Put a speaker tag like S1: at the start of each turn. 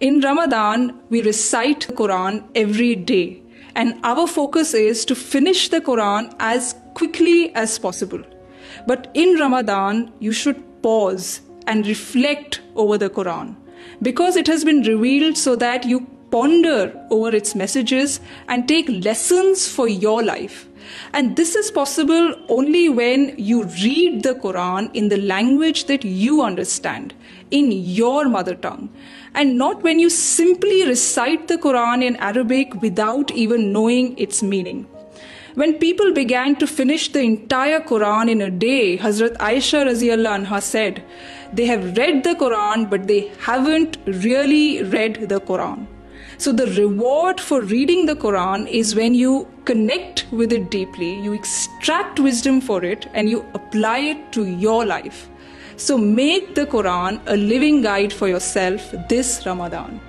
S1: In Ramadan, we recite the Quran every day, and our focus is to finish the Quran as quickly as possible. But in Ramadan, you should pause and reflect over the Quran, because it has been revealed so that you ponder over its messages and take lessons for your life. And this is possible only when you read the Quran in the language that you understand, in your mother tongue, and not when you simply recite the Quran in Arabic without even knowing its meaning. When people began to finish the entire Quran in a day, Hazrat Aisha Raziallahu Anha said, they have read the Quran, but they haven't really read the Quran. So the reward for reading the Quran is when you connect with it deeply, you extract wisdom for it, and you apply it to your life. So make the Quran a living guide for yourself this Ramadan.